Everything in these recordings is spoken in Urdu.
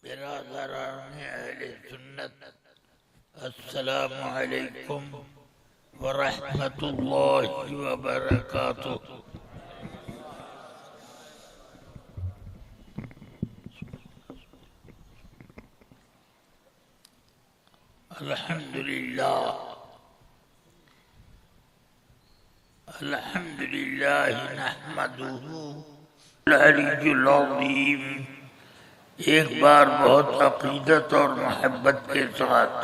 برادران اہل سنت، السلام علیکم ورحمۃ اللہ وبرکاتہ۔ الحمدللہ نحمدہ العلی العظیم۔ ایک بار بہت عقیدت اور محبت کے ساتھ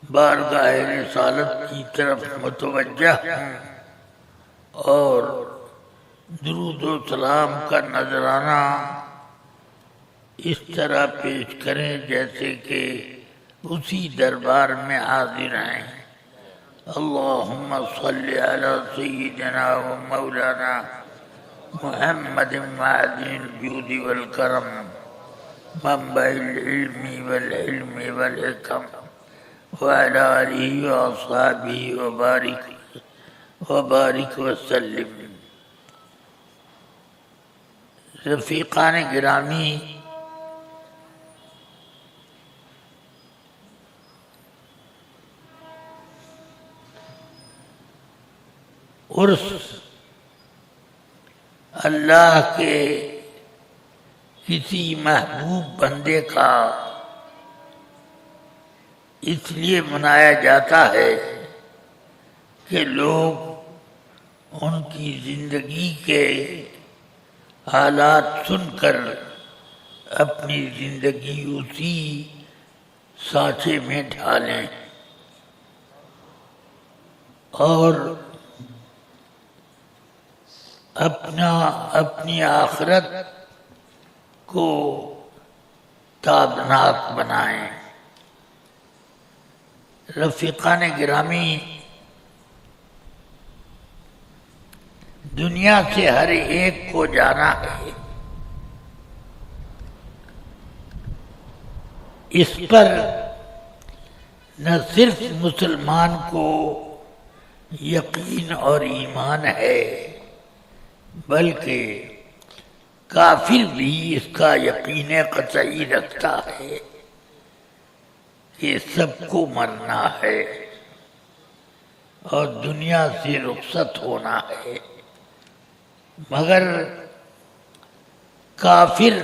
بارگاہ رسالت کی طرف متوجہ ہوں اور درود و سلام کا نذرانہ اس طرح پیش کریں جیسے کہ اسی دربار میں حاضر ہیں۔ اللہم صلی علی سیدنا و مولانا محمد معدن الجود والکرم، منبع العلم والحلم والحکم، وعلى آلہ واصحابہ وبارک وسلم۔ رفیقان گرامی، عرس اللہ کے کسی محبوب بندے کا اس لیے منایا جاتا ہے کہ لوگ ان کی زندگی کے حالات سن کر اپنی زندگی اسی سانچے میں ڈھالیں اور اپنی آخرت کو تابناک بنائیں۔ رفیقان گرامی، دنیا سے ہر ایک کو جانا ہے۔ اس پر نہ صرف مسلمان کو یقین اور ایمان ہے بلکہ کافر بھی اس کا یقین قطعی رکھتا ہے کہ سب کو مرنا ہے اور دنیا سے رخصت ہونا ہے، مگر کافر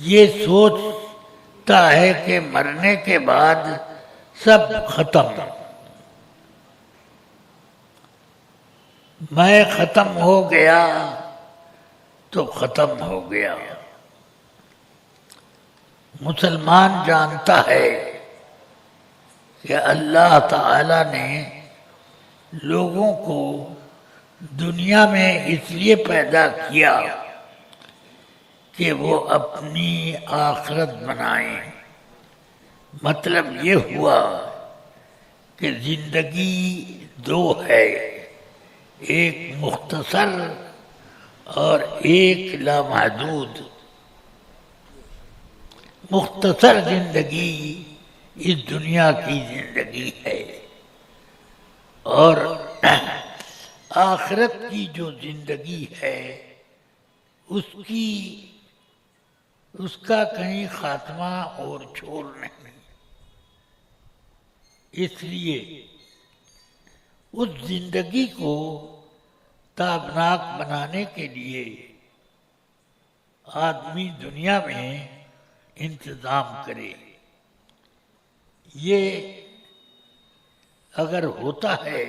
یہ سوچتا ہے کہ مرنے کے بعد سب ختم، میں ختم ہو گیا تو ختم ہو گیا۔ مسلمان جانتا ہے کہ اللہ تعالی نے لوگوں کو دنیا میں اس لیے پیدا کیا کہ وہ اپنی آخرت بنائیں۔ مطلب یہ ہوا کہ زندگی دو ہے، ایک مختصر اور ایک لامحدود۔ مختصر زندگی اس دنیا کی زندگی ہے اور آخرت کی جو زندگی ہے اس کا کہیں خاتمہ اور چھوڑ نہیں۔ اس لیے اس زندگی کو تابناک بنانے کے لیے آدمی دنیا میں انتظام کرے۔ یہ اگر ہوتا ہے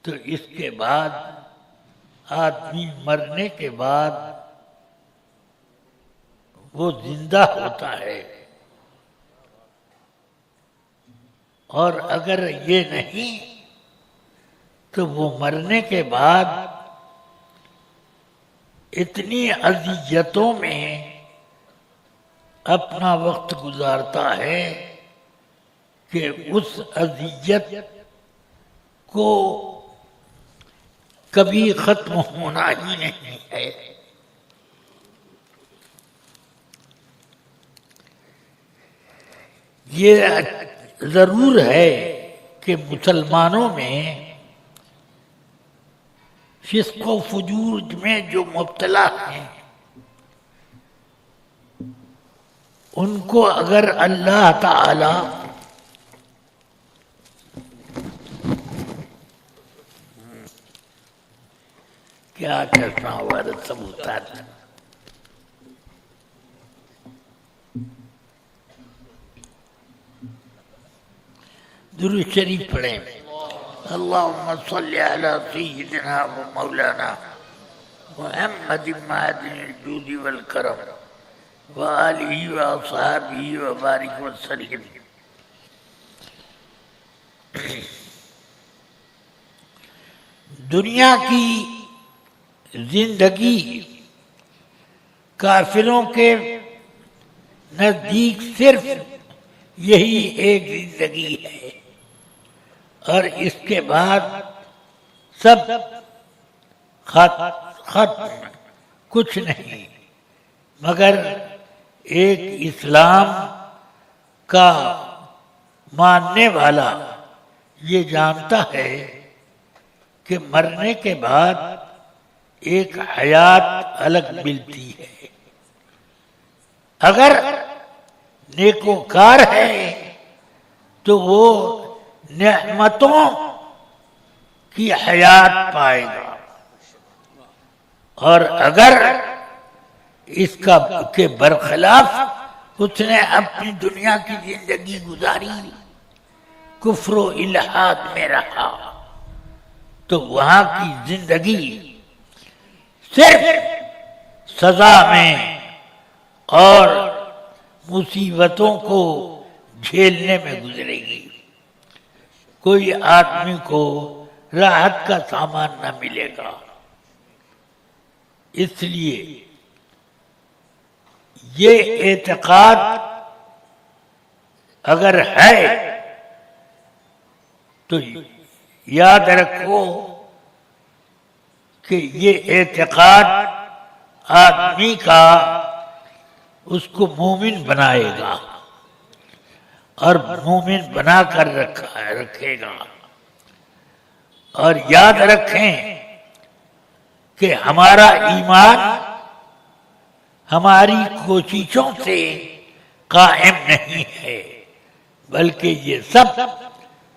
تو اس کے بعد آدمی مرنے کے بعد وہ زندہ ہوتا ہے، اور اگر یہ نہیں تو وہ مرنے کے بعد اتنی اذیتوں میں اپنا وقت گزارتا ہے کہ اس اذیت کو کبھی ختم ہونا ہی نہیں ہے۔ یہ ضرور ہے کہ مسلمانوں میں فسق و فجور میں جو مبتلا ہیں ان کو اگر اللہ تعالی کیا کرنا ہوا سب اتار درود شریف پڑھیں. اللہم صلی علی سیدنا و مولانا محمد معدن الجود والکرم وآلہ واصحابہ وبارک وسلم. دنیا کی زندگی کافروں کے نزدیک صرف یہی ایک زندگی ہے اور اس کے بعد سب ختم، کچھ نہیں مگر ایک اسلام کا ماننے والا یہ جانتا ہے کہ مرنے کے بعد ایک حیات الگ ملتی ہے. اگر نیکوکار ہے تو وہ نعمتوں کی حیات پائے گا، اور اگر اس کا کے برخلاف اس نے اپنی دنیا کی زندگی گزاری، کفر و الحاد میں رہا، تو وہاں کی زندگی صرف سزا میں اور مصیبتوں کو جھیلنے میں گزرے گی. کوئی آدمی کو راحت کا سامان نہ ملے گا. اس لیے یہ اعتقاد اگر ہے تو یاد رکھو کہ یہ اعتقاد آدمی کا اس کو مومن بنائے گا اور مومن بنا کر رکھے گا. اور یاد رکھیں کہ ہمارا ایمان ہماری کوششوں سے قائم نہیں ہے، بلکہ یہ سب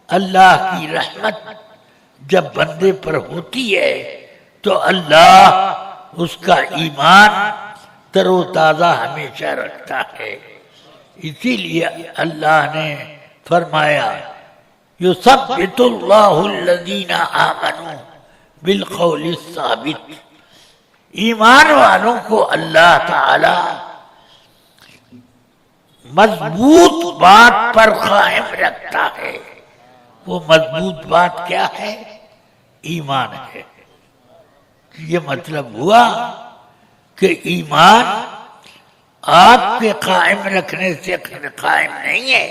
اللہ کی رحمت جب بندے پر ہوتی ہے تو اللہ اس کا ایمان تر و تازہ ہمیشہ رکھتا ہے. اسی لیے اللہ نے فرمایا یثبت اللہ الذین آمنوا بالقول الثابت. ایمان والوں کو اللہ تعالی مضبوط بات پر قائم رکھتا ہے. وہ مضبوط بات کیا ہے؟ ایمان ہے. یہ مطلب ہوا کہ ایمان آپ کے قائم رکھنے سے قائم نہیں ہے،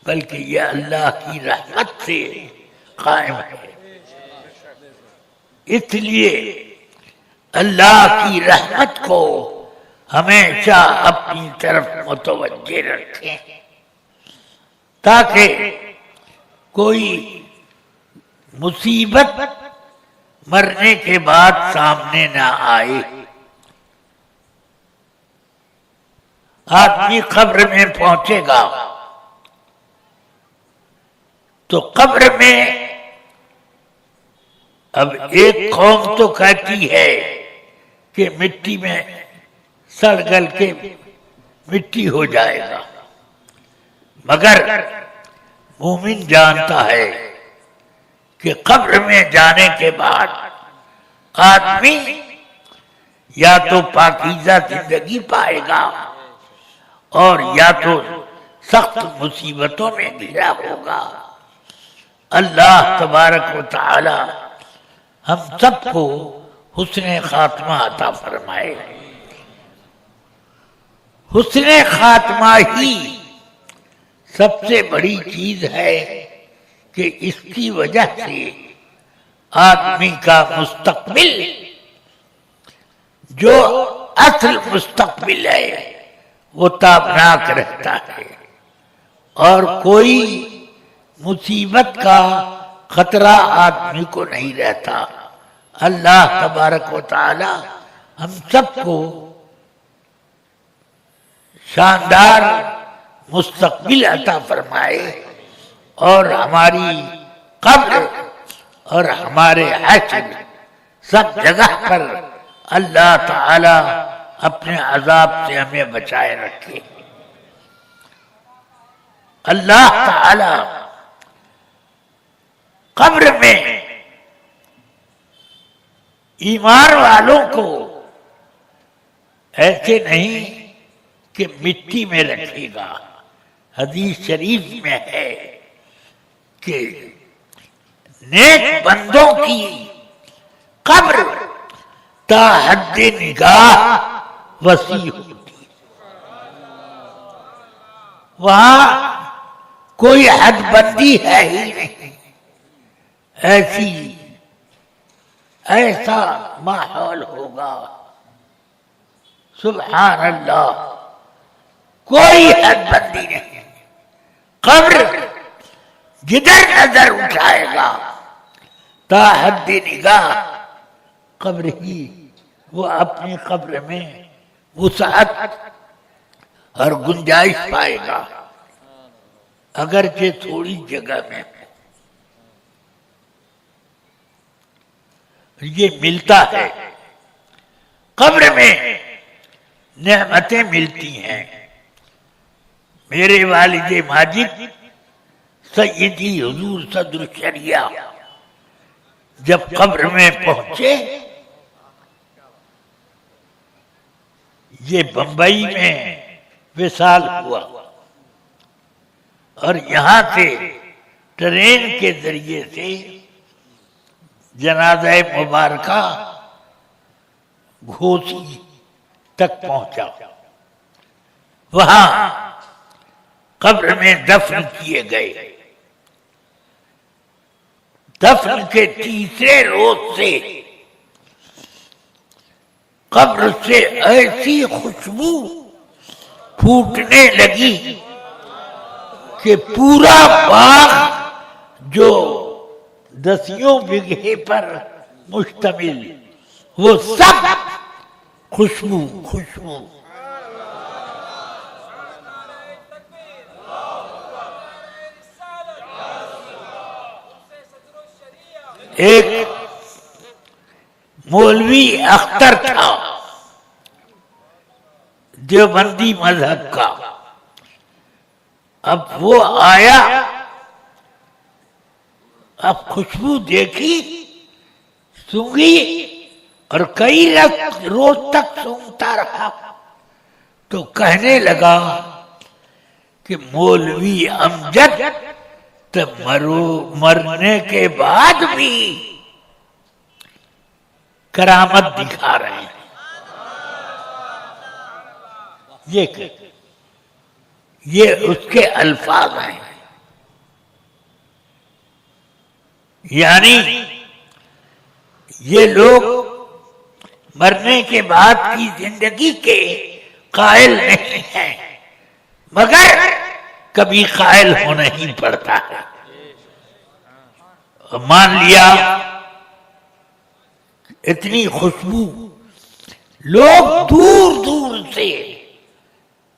بلکہ یہ اللہ کی رحمت سے قائم ہے. اس لیے اللہ کی رحمت کو ہمیشہ اپنی طرف متوجہ رکھیں تاکہ کوئی مصیبت مرنے کے بعد سامنے نہ آئے. آدمی قبر میں پہنچے گا تو قبر میں اب ایک قوم تو کہتی ہے کہ مٹی میں سڑ گل کے مٹی ہو جائے گا، مگر مومن جانتا ہے کہ قبر میں جانے کے بعد آدمی یا تو پاکیزہ زندگی پائے گا اور یا تو سخت مصیبتوں میں گھرا ہوگا. اللہ تبارک و تعالی ہم سب کو حسن خاتمہ عطا فرمائے. حسن خاتمہ ہی سب سے بڑی چیز ہے کہ اس کی وجہ سے آدمی کا مستقبل جو اصل مستقبل ہے وہ تابناک رہتا ہے اور کوئی مصیبت کا خطرہ آدمی کو نہیں رہتا. اللہ تبارک و تعالی ہم سب کو شاندار مستقبل عطا فرمائے اور ہماری قبر اور ہمارے حشر سب جگہ پر اللہ تعالی اپنے عذاب سے ہمیں بچائے رکھے۔ اللہ تعالی قبر میں ایمان والوں کو ایسے نہیں کہ مٹی میں رکھے گا۔ حدیث شریف میں ہے کہ نیک بندوں کی قبر تا حد نگاہ وسیع ہوتی، وہاں کوئی حد بندی ہے ہی نہیں، ایسا ماحول ہوگا، سبحان اللہ، کوئی حد بندی نہیں۔ قبر جدھر نظر اٹھائے گا تا حد نگاہ قبر ہی، وہ اپنی قبر میں وسعت اور گنجائش پائے گا، اگرچہ تھوڑی جگہ میں۔ یہ ملتا ہے، قبر میں نعمتیں ملتی ہیں۔ میرے والد ماجد سیدی حضور صدر الشریعہ جب قبر میں پہنچے، یہ بمبئی میں وصال ہوا اور یہاں سے ٹرین کے ذریعے سے جنازہ مبارکہ گھوسی تک پہنچا، وہاں قبر میں دفن کیے گئے۔ دفن کے تیسرے روز سے قبر سے ایسی خوشبو پھوٹنے لگی کہ پورا باغ جو 10 بیگھے پر مشتمل، وہ سب خوشبو۔ ایک مولوی اختر تھا دیوبندی مذہب کا، اب وہ آیا، اب خوشبو دیکھی، سونگھی اور کئی روز تک سونگتا رہا، تو کہنے لگا کہ مولوی امجد تو مرنے کے بعد بھی کرامت دکھا رہے ہیں۔ یہ اس کے الفاظ ہیں، یعنی یہ لوگ مرنے کے بعد کی زندگی کے قائل نہیں ہیں، مگر کبھی قائل ہونا ہی پڑتا ہے۔ مان لیا اتنی خوشبو، لوگ دور دور سے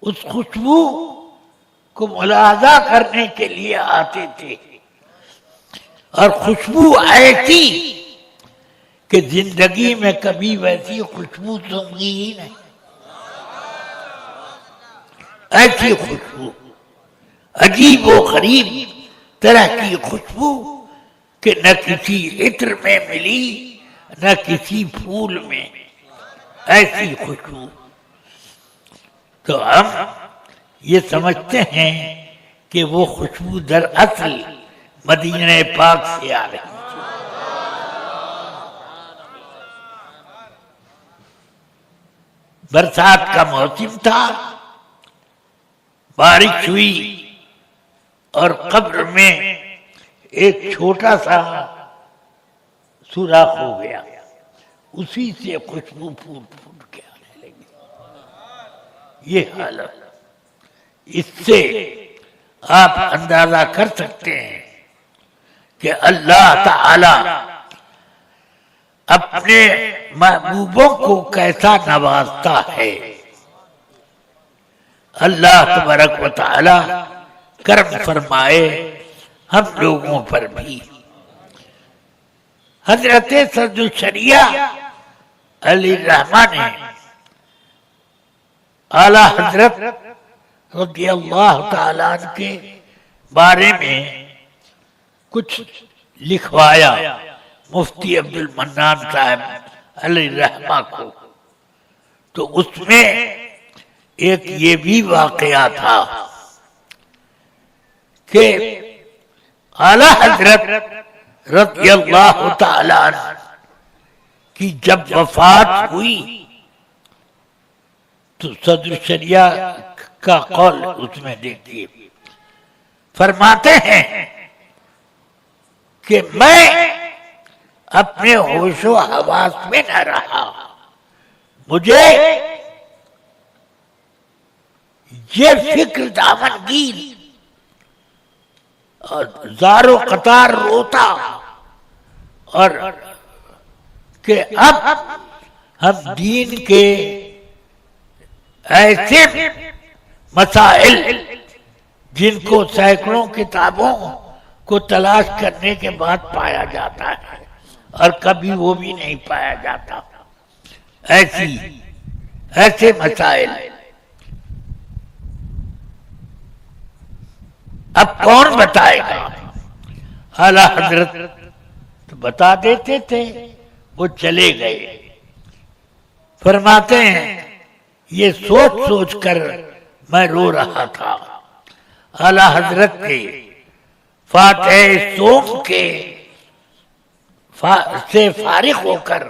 اس خوشبو کو ملاحظہ کرنے کے لیے آتے تھے، اور خوشبو ایسی کہ زندگی میں کبھی ویسی خوشبو سونگھی ہی نہیں، ایسی خوشبو، عجیب و غریب طرح کی خوشبو کہ نہ کسی عطر میں ملی نہ کسی پھول میں، ایسی خوشبو۔ تو ہم یہ سمجھتے ہیں کہ وہ خوشبو دراصل مدینہ پاک سے آ رہی ہے۔ برسات کا موسم تھا، بارش ہوئی اور قبر میں ایک چھوٹا سا سوراخ ہو گیا، اسی سے خوشبو پھوٹ پھوٹ کے آنے لگی۔ یہ حالت، اس سے آپ اندازہ کر سکتے ہیں کہ اللہ تعالی اپنے محبوبوں کو کیسا نوازتا ہے۔ اللہ تبارک و تعالی کرم فرمائے ہم لوگوں پر بھی۔ حضرت صدر الشریعہ علی الرحمہ نے اعلی حضرت رضی اللہ تعالیٰ عنہ کے بارے میں کچھ لکھوایا مفتی عبد المنان صاحب علی الرحمہ کو، تو اس میں ایک یہ بھی واقعہ تھا کہ اعلی حضرت رضی اللہ تعالیٰ عنہ کی جب وفات ہوئی تو صدر الشریعہ کا قول اس میں دیکھیے، فرماتے ہیں کہ میں اپنے ہوش و حواس میں نہ رہا، مجھے یہ فکر دامنگیر اور زار و قطار روتا اور کہ اب ہم دین کے ایسے مسائل جن کو سینکڑوں کتابوں کو تلاش کرنے کے بعد پایا جاتا ہے اور کبھی وہ بھی نہیں پایا جاتا، ایسے مسائل اب کون بتائے گا؟ اعلی حضرت تو بتا دیتے تھے، وہ چلے گئے۔ فرماتے ہیں یہ سوچ سوچ کر میں رو رہا تھا، اعلی حضرت کے فاتح صوم کے سے فارغ ہو کر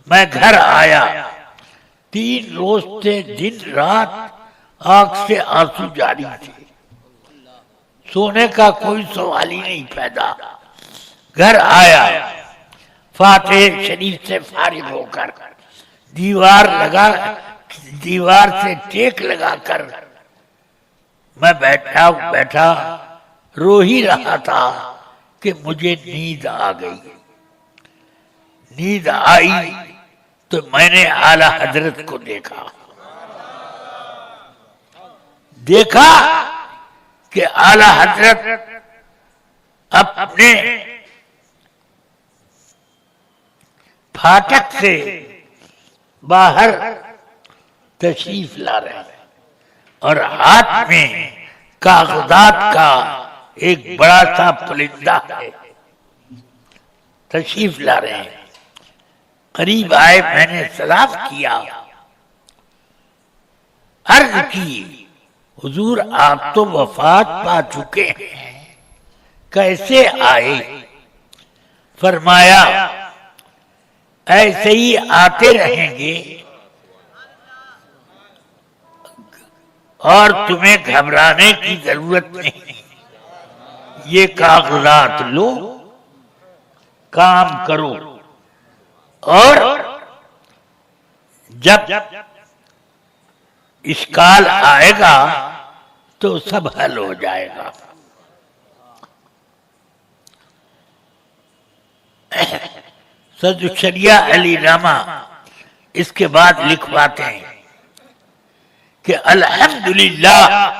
میں گھر آیا، 3 روز سے دن رات آنکھ سے آنسو جاری تھے، سونے کا کوئی سوال ہی نہیں پیدا۔ گھر آیا، فاتح شریف سے فارغ ہو کر دیوار سے ٹیک لگا کر میں بیٹھا رو ہی رہا تھا کہ مجھے نیند آ گئی۔ نیند آئی تو میں نے اعلی حضرت کو دیکھا کہ اعلی حضرت اپنے پھاٹک سے باہر تشریف لا رہے ہیں اور ہاتھ میں کاغذات کا ایک بڑا سا پرندہ ہے، تشریف لا رہے ہیں۔ قریب آئے، میں نے سلام کیا، عرض کی حضور آپ تو وفات پا چکے ہیں، کیسے آئے؟ فرمایا ایسے ہی آتے رہیں گے اور تمہیں گھبرانے کی ضرورت نہیں، یہ کاغذات لو، کام کرو، اور جب اشکال آئے گا تو سب حل ہو جائے گا۔ صدر الشریعہ علی رحمہ اس کے بعد لکھواتے ہیں کہ الحمدللہ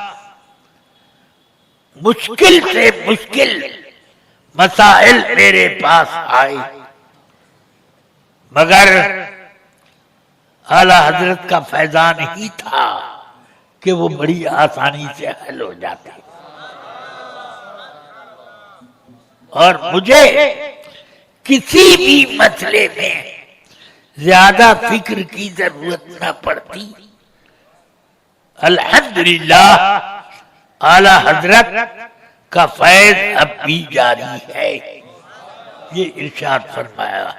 مشکل سے مشکل مسائل میرے پاس آئے، مگر اعلی حضرت کا فیضان ہی تھا کہ وہ بڑی آسانی سے حل ہو جاتے، اور مجھے کسی بھی مسئلے میں زیادہ فکر کی ضرورت نہ پڑتی۔ الحمدللہ اعلی حضرت کا فیض اب بھی جاری ہے، یہ ارشاد فرمایا۔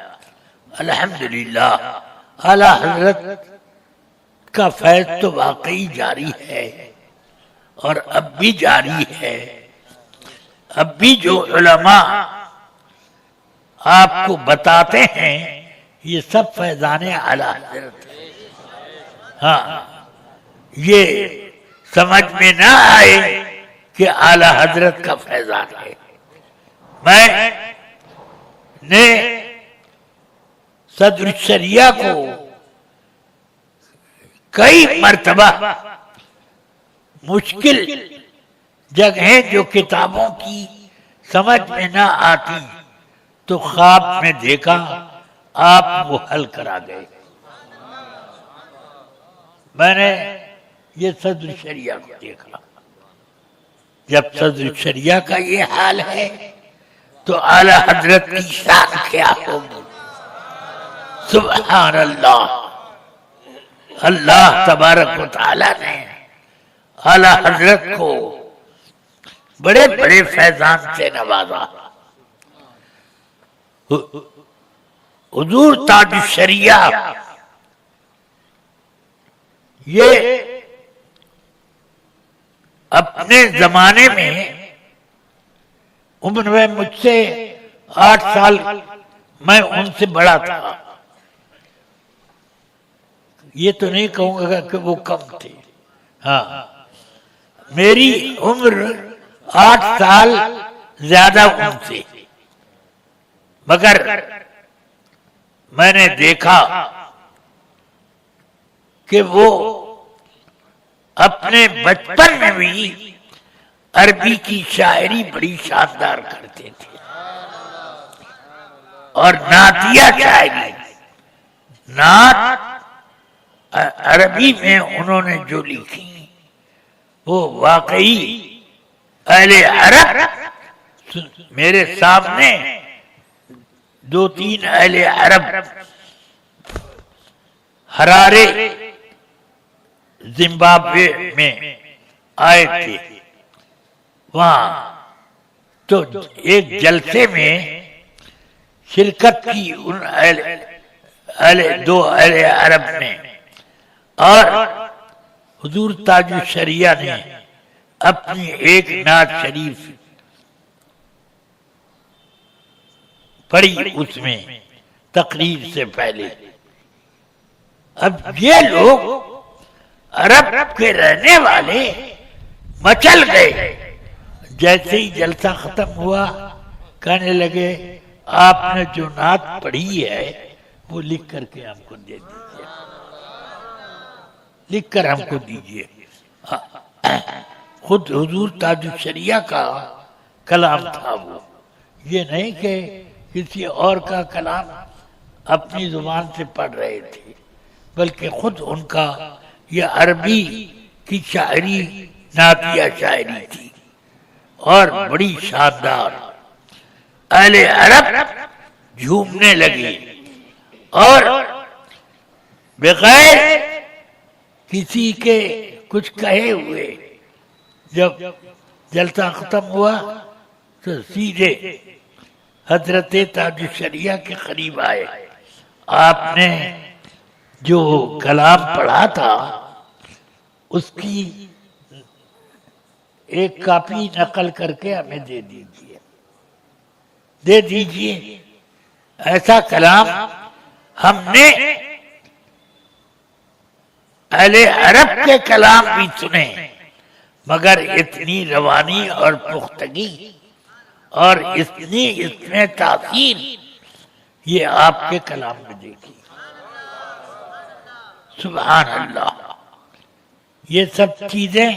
الحمدللہ اعلی حضرت کا فیض تو واقعی جاری ہے اور اب بھی جاری ہے۔ اب بھی جو علماء آپ کو بتاتے ہیں یہ سب فیضان اعلی حضرت ہے۔ ہاں، یہ سمجھ میں نہ آئے کہ اعلی حضرت کا فیضان ہے۔ میں نے صدر الشریعہ کو کئی مرتبہ مشکل جگہیں جو کتابوں کی سمجھ میں نہ آتی تو خواب میں دیکھا آپ وہ حل کرا گئے. میں نے یہ صدر شریعہ کو دیکھا. جب صدر شریعہ کا یہ حال ہے تو اعلی حضرت کی شان کیا ہوگی. سبحان اللہ. اللہ تبارک و تعالی نے اعلی حضرت کو بڑے بڑے فیضان سے نوازا. حضور تاج الشریعہ یہ اپنے زمانے میں عمر میں مجھ سے 8 سال میں ان سے بڑا تھا. یہ تو نہیں کہوں گا کہ وہ کم تھے. ہاں میری عمر 8 سال زیادہ ان سے. مگر میں نے دیکھا کہ وہ اپنے بچپن میں بھی عربی کی شاعری بڑی شاندار کرتے تھے اور نعتیہ شاعری. نعت عربی میں انہوں نے جو لکھی وہ واقعی اہل عرب. میرے سامنے 2-3 اہل عرب ہرارے زمبابوے میں آئے تھے. وہاں تو ایک جلسے میں شرکت کی ان دو اہل عرب نے اور حضور تاج الشریعہ نے اپنی ایک نعت شریف پڑھی اس میں تقریر سے پہلے. اب یہ لوگ عرب کے رہنے والے مچل گئے. جیسے ہی جلسہ ختم ہوا کہنے لگے آپ نے جو نعت پڑھی ہے وہ لکھ کر کے ہم کو دے دیجیے. لکھ کر ہم کو دیجیے. خود حضور تاج الشریعہ کا کلام تھا وہ. یہ نہیں کہ کسی اور کا کلام اپنی زبان سے پڑھ رہے تھے بلکہ خود ان کا یہ عربی کی شاعری نعتیہ شاعری تھی اور بڑی شاندار. اہل عرب جھومنے لگے اور بغیر کسی کے کچھ کہے ہوئے جب جلسہ ختم ہوا تو سیدھے حضرت تاج الشریعہ کے قریب آئے. آپ نے جو کلام پڑھا تھا اس کی ایک کاپی نقل کر کے ہمیں دے دیجیے. دے دیجیے. ایسا کلام ہم نے اہل عرب کے کلام بھی سنے مگر اتنی روانی اور پختگی اور اتنی اس میں تاثیر یہ آپ کے کلام میں دیکھی. سبحان اللہ. یہ سب چیزیں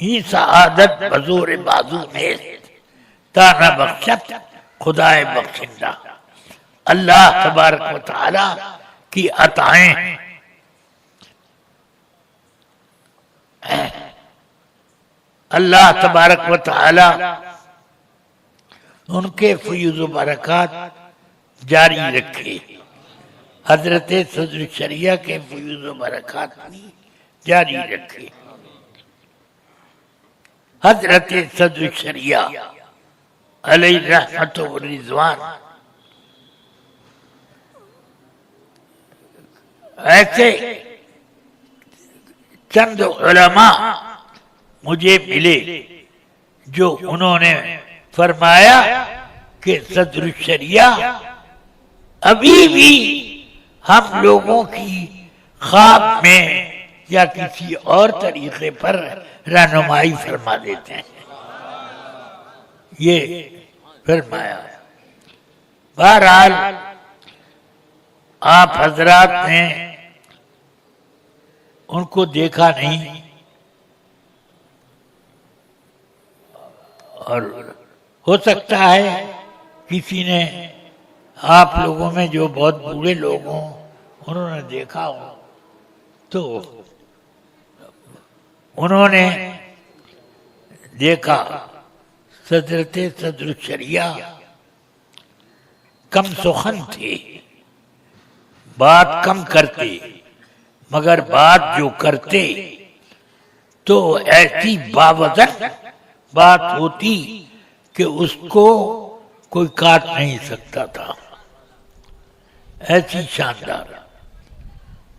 ہی سعادت بزور بازو میں تانا بخشت خدائے بخشندہ اللہ تبارک و تعالی کی عطائیں ہیں. اللہ تبارک و تعالی ان کے فیض و برکات جاری رکھے. حضرت صدر الشریعہ کے فیض و برکات بھی جاری رکھے. حضرت صدر الشریعہ علیہ رحمت و رضوان ایسے چند علماء مجھے ملے جو انہوں نے فرمایا کہ صدر الشریعہ ابھی بھی ہم لوگوں کی خواب میں یا کسی اور طریقے پر رہنمائی فرما دیتے ہیں. یہ فرمایا. بہرحال آپ حضرات نے ان کو دیکھا نہیں اور ہو سکتا ہے کسی نے آپ لوگوں میں جو بہت بوڑھے لوگ ہوں انہوں نے دیکھا ہو، تو انہوں نے دیکھا حضرت صدر الشریعہ کم سخن تھے، بات کم کرتے، مگر بات جو کرتے تو ایسی باوزن بات ہوتی کہ اس کو کوئی کاٹ نہیں سکتا تھا، ایسی شاندار۔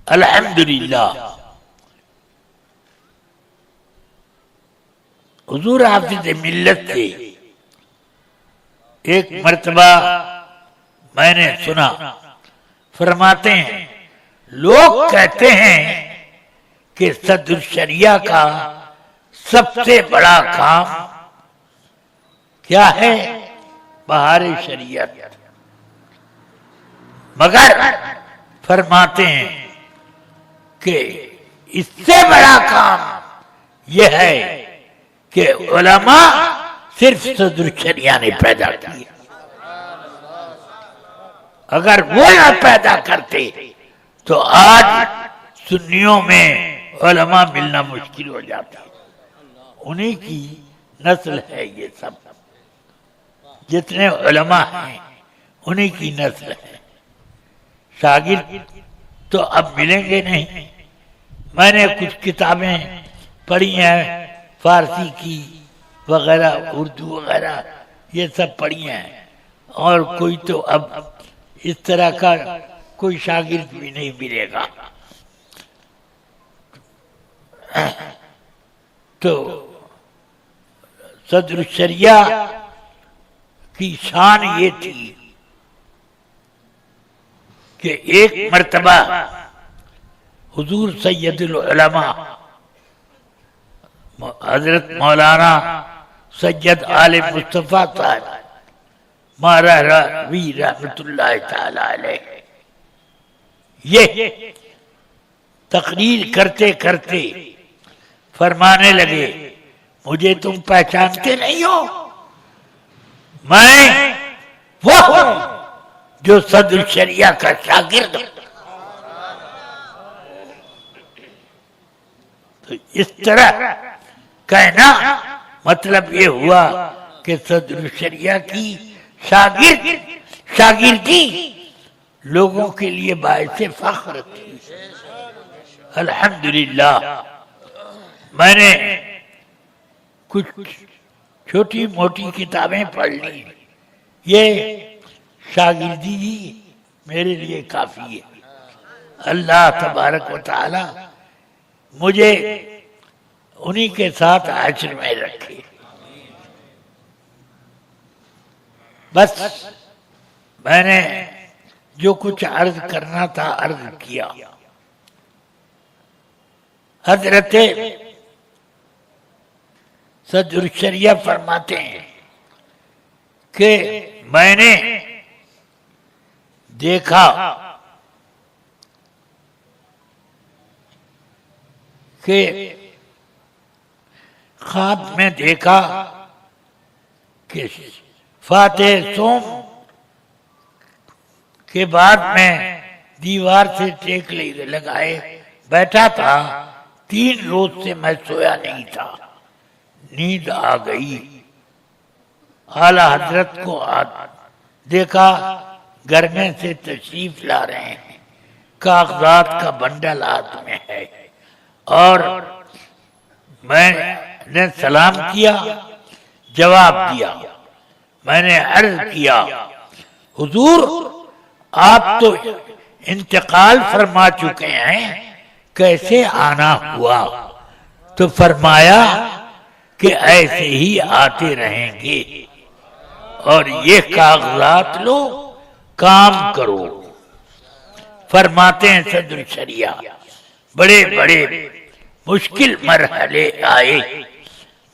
الحمدللہ حضور حافظ ملت سے ایک مرتبہ میں نے سنا، فرماتے ہیں لوگ کہتے ہیں کہ صدر الشریعہ کا سب سے بڑا کام کیا ہے؟ بہار شریعت، مگر فرماتے ہیں کہ اس سے بڑا کام یہ ہے کہ علماء صرف صدر الشریعہ نے پیدا کیا، اگر وہ نہ پیدا کرتے تو آج سنیوں میں علماء ملنا مشکل ہو جاتا، انہی کی نسل ہے، یہ سب جتنے علماء ہیں انہی کی نسل ہے، شاگرد تو اب ملیں گے نہیں۔ میں نے کچھ کتابیں پڑھی ہیں فارسی کی وغیرہ، اردو وغیرہ، یہ سب پڑھی ہیں، اور کوئی تو اب اس طرح کا کوئی شاگرد بھی نہیں ملے گا۔ تو صدر الشریعہ کی شان یہ تھی کہ ایک مرتبہ حضور سید العلماء حضرت مولانا سید آل مصطفیٰ صاحب مہاراوی رحمت اللہ تعالی علیہ یہ تقریر کرتے کرتے فرمانے لگے، مجھے تم پہچانتے نہیں ہو، میں وہ ہوں جو صدر الشریعہ کا شاگرد ہوں۔ تو اس طرح کہنا مطلب یہ ہوا کہ صدر الشریعہ کی شاگردی لوگوں کے لیے باعث فخر تھی۔ الحمدللہ میں نے کچھ چھوٹی موٹی کتابیں پڑھ لی، یہ شاگردی ہی میرے لیے کافی ہے۔ اللہ تبارک و تعالی مجھے انہی کے ساتھ عشر میں رکھے۔ بس میں نے جو کچھ عرض کرنا تھا عرض کیا۔ حضرت صدر الشریعہ فرماتے ہیں کہ میں نے دیکھا کہ خواب میں دیکھا کہ فاتح سوم کے بعد میں دیوار سے ٹیک لگائے بیٹھا تھا، 3 روز سے میں سویا نہیں تھا، نیند آ گئی۔ اعلی حضرت کو دیکھا گھر میں سے تشریف لا رہے ہیں، کاغذات کا بنڈل ہاتھ میں ہے، اور میں نے سلام کیا، جواب دیا۔ میں نے عرض کیا حضور آپ تو انتقال فرما چکے ہیں، کیسے آنا ہوا؟ تو فرمایا کہ ایسے ہی آتے رہیں گے، اور یہ کاغذات لو، کام کرو۔ فرماتے ہیں صدر الشریعہ بڑے بڑے مشکل مرحلے آئے،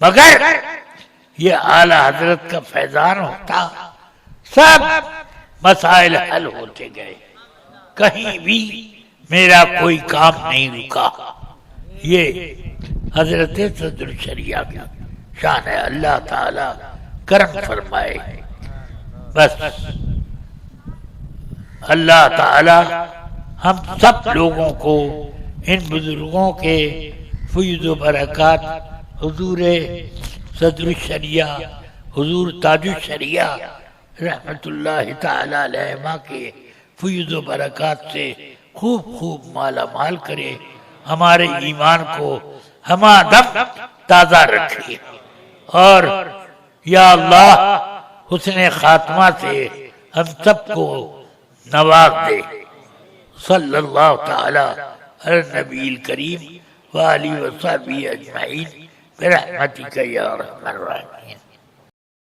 مگر یہ اعلی حضرت کا فیضان ہوتا، سب مسائل حل ہوتے گئے، کہیں بھی میرا کوئی کام نہیں رکا۔ یہ حضرت صدر الشریعہ کی شان ہے۔ اللہ تعالی کرم فرمائے۔ بس اللہ تعالی ہم سب لوگوں کو ان بزرگوں کے فیض و برکات، حضور صدر الشریعہ، حضور تاج الشریعہ رحمت اللہ تعالی علیہ کے فیض و برکات سے خوب مالا مال کرے، ہمارے ایمان کو ہمہ دم تازہ رکھے، اور یا اللہ حسن خاتمہ سے ہم سب کو نواز دے۔ صلی اللہ تعالی علی النبی الکریم وآلہ وصحبہ اجمعین برحمتک یا ارحم الراحمین۔